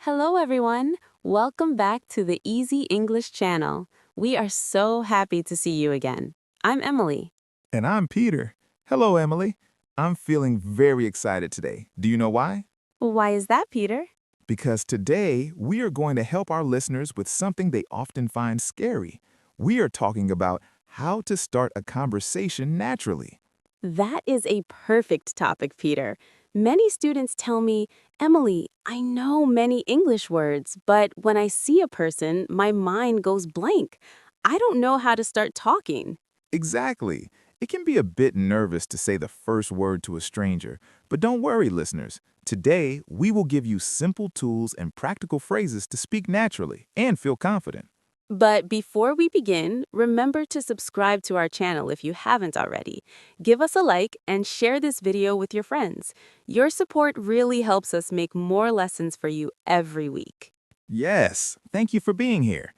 Hello, everyone. Welcome back to the Easy English channel. We are so happy to see you again. I'm Emily. And I'm Peter. Hello, Emily. I'm feeling very excited today. Do you know why? Why is that, Peter? Because today we are going to help our listeners with something they often find scary. We are talking about how to start a conversation naturally. That is a perfect topic, Peter. Many students tell me, Emily, I know many English words, but when I see a person, my mind goes blank. I don't know how to start talking. Exactly. It can be a bit nervous to say the first word to a stranger, but don't worry, listeners. Today, we will give you simple tools and practical phrases to speak naturally and feel confident. But before we begin, remember to subscribe to our channel if you haven't already. Give us a like and share this video with your friends. Your support really helps us make more lessons for you every week. Yes, thank you for being here.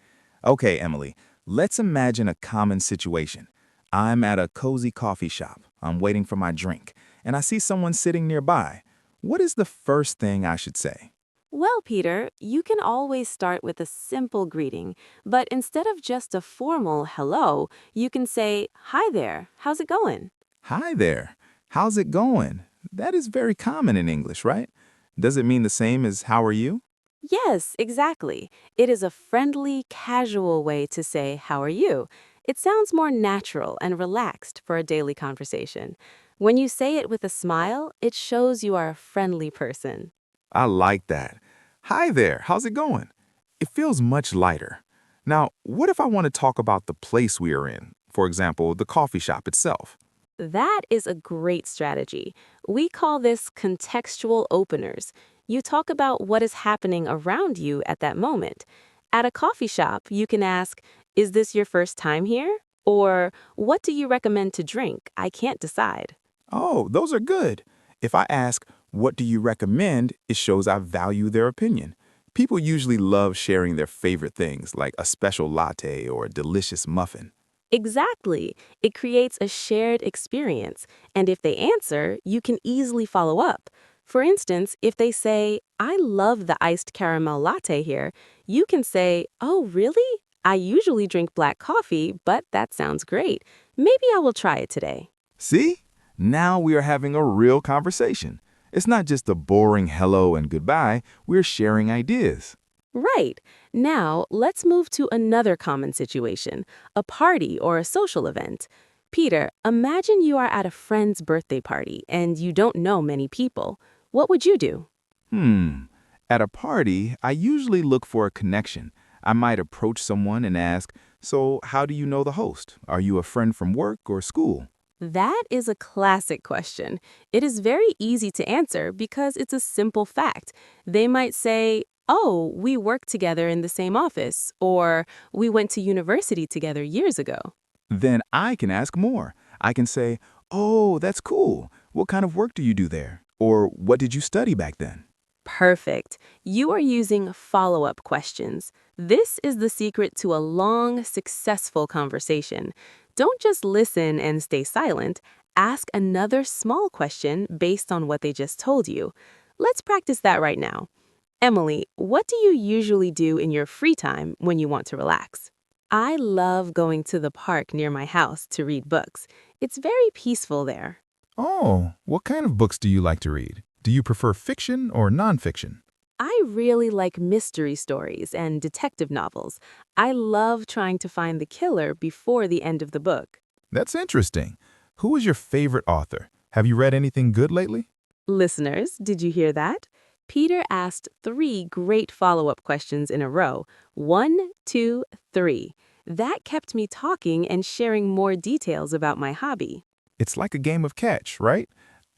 Okay, Emily, let's imagine a common situation. I'm at a cozy coffee shop. I'm waiting for my drink, and I see someone sitting nearby. What is the first thing I should say? Well, Peter, you can always start with a simple greeting, but instead of just a formal hello, you can say, "Hi there, how's it going?" Hi there. How's it going? That is very common in English, right? Does it mean the same as how are you? Yes, exactly. It is a friendly, casual way to say, "How are you?" It sounds more natural and relaxed for a daily conversation. When you say it with a smile, it shows you are a friendly person. I like that. Hi there. How's it going? It feels much lighter. Now, what if I want to talk about the place we are in? For example, the coffee shop itself. That is a great strategy. We call this contextual openers. You talk about what is happening around you at that moment. At a coffee shop, you can ask, "Is this your first time here?" Or, "What do you recommend to drink? I can't decide." Oh, those are good. If I ask, what do you recommend? It shows I value their opinion. People usually love sharing their favorite things, like a special latte or a delicious muffin. Exactly. It creates a shared experience. And if they answer, you can easily follow up. For instance, if they say, "I love the iced caramel latte here," you can say, "Oh, really? I usually drink black coffee, but that sounds great. Maybe I will try it today." See? Now we are having a real conversation. It's not just a boring hello and goodbye, we're sharing ideas. Right. Now, let's move to another common situation, a party or a social event. Peter, imagine you are at a friend's birthday party and you don't know many people. What would you do? At a party, I usually look for a connection. I might approach someone and ask, so how do you know the host? Are you a friend from work or school? That is a classic question. It is very easy to answer because it's a simple fact. They might say, "Oh, we work together in the same office," or "We went to university together years ago." Then I can ask more. I can say, oh, that's cool. What kind of work do you do there? Or what did you study back then? Perfect. You are using follow-up questions. This is the secret to a long, successful conversation. Don't just listen and stay silent. Ask another small question based on what they just told you. Let's practice that right now. Emily, what do you usually do in your free time when you want to relax? I love going to the park near my house to read books. It's very peaceful there. Oh, what kind of books do you like to read? Do you prefer fiction or nonfiction? I really like mystery stories and detective novels. I love trying to find the killer before the end of the book. That's interesting. Who is your favorite author? Have you read anything good lately? Listeners, did you hear that? Peter asked 3 great follow-up questions in a row. 1, 2, 3. That kept me talking and sharing more details about my hobby. It's like a game of catch, right?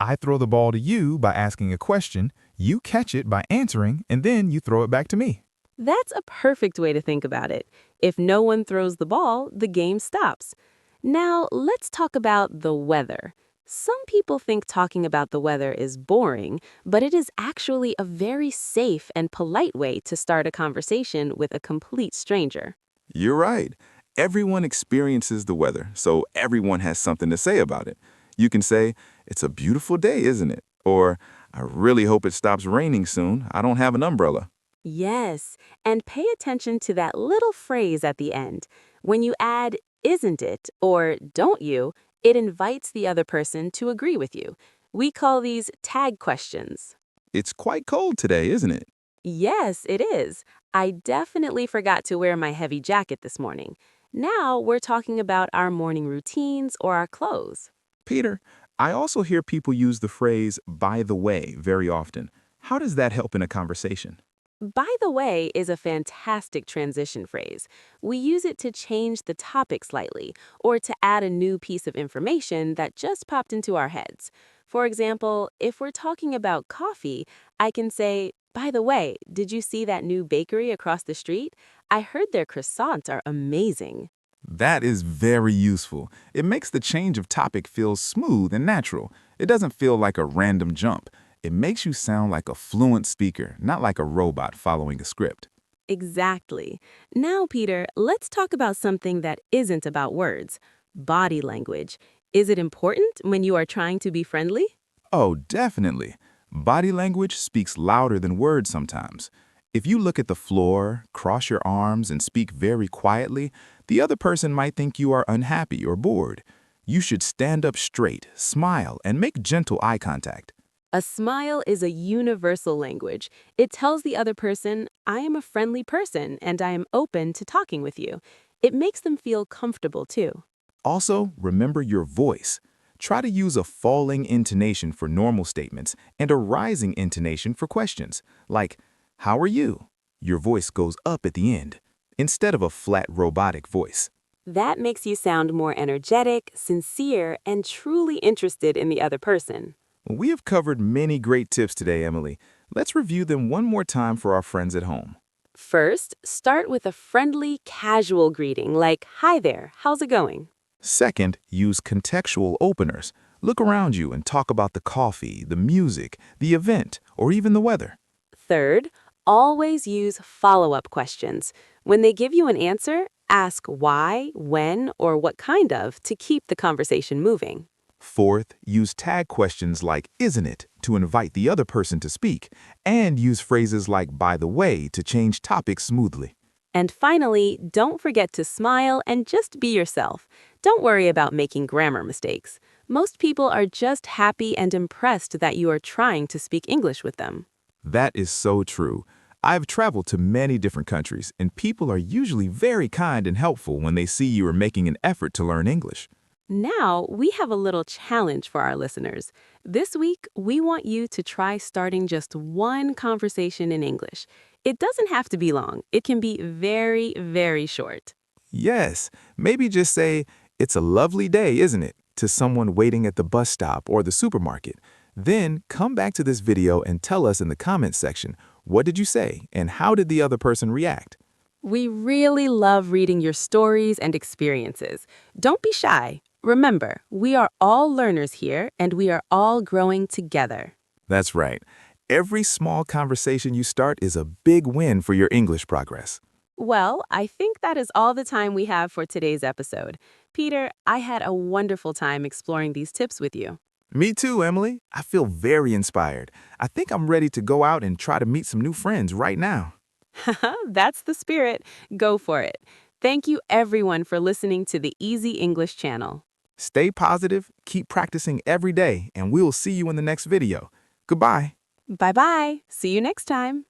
I throw the ball to you by asking a question, you catch it by answering, and then you throw it back to me. That's a perfect way to think about it. If no one throws the ball, the game stops. Now, let's talk about the weather. Some people think talking about the weather is boring, but it is actually a very safe and polite way to start a conversation with a complete stranger. You're right. Everyone experiences the weather, so everyone has something to say about it. You can say, it's a beautiful day, isn't it? Or, I really hope it stops raining soon. I don't have an umbrella. Yes, and pay attention to that little phrase at the end. When you add isn't it or don't you, it invites the other person to agree with you. We call these tag questions. It's quite cold today, isn't it? Yes, it is. I definitely forgot to wear my heavy jacket this morning. Now we're talking about our morning routines or our clothes. Peter, I also hear people use the phrase by the way very often. How does that help in a conversation? By the way is a fantastic transition phrase. We use it to change the topic slightly or to add a new piece of information that just popped into our heads. For example, if we're talking about coffee, I can say, by the way, did you see that new bakery across the street? I heard their croissants are amazing. That is very useful. It makes the change of topic feel smooth and natural. It doesn't feel like a random jump. It makes you sound like a fluent speaker, not like a robot following a script. Exactly. Now, Peter, let's talk about something that isn't about words. Body language. Is it important when you are trying to be friendly? Oh, definitely. Body language speaks louder than words sometimes. If you look at the floor, cross your arms, and speak very quietly, the other person might think you are unhappy or bored. You should stand up straight, smile, and make gentle eye contact. A smile is a universal language. It tells the other person, I am a friendly person and I am open to talking with you. It makes them feel comfortable too. Also, remember your voice. Try to use a falling intonation for normal statements and a rising intonation for questions, like, how are you? Your voice goes up at the end, instead of a flat robotic voice. That makes you sound more energetic, sincere, and truly interested in the other person. We have covered many great tips today, Emily. Let's review them one more time for our friends at home. First, start with a friendly, casual greeting like, hi there, how's it going? Second, use contextual openers. Look around you and talk about the coffee, the music, the event, or even the weather. Third, always use follow-up questions. When they give you an answer, ask why, when, or what kind of to keep the conversation moving. Fourth, use tag questions like isn't it to invite the other person to speak, and use phrases like by the way to change topics smoothly. And finally, don't forget to smile and just be yourself. Don't worry about making grammar mistakes. Most people are just happy and impressed that you are trying to speak English with them. That is so true. I've traveled to many different countries, and people are usually very kind and helpful when they see you are making an effort to learn English. Now, we have a little challenge for our listeners. This week, we want you to try starting just one conversation in English. It doesn't have to be long. It can be very, very short. Yes, maybe just say, it's a lovely day, isn't it, to someone waiting at the bus stop or the supermarket. Then come back to this video and tell us in the comments section, what did you say and how did the other person react? We really love reading your stories and experiences. Don't be shy. Remember, we are all learners here and we are all growing together. That's right. Every small conversation you start is a big win for your English progress. Well, I think that is all the time we have for today's episode. Peter, I had a wonderful time exploring these tips with you. Me too, Emily. I feel very inspired. I think I'm ready to go out and try to meet some new friends right now. That's the spirit. Go for it. Thank you everyone for listening to the Easy English channel. Stay positive, keep practicing every day, and we will see you in the next video. Goodbye. Bye-bye. See you next time.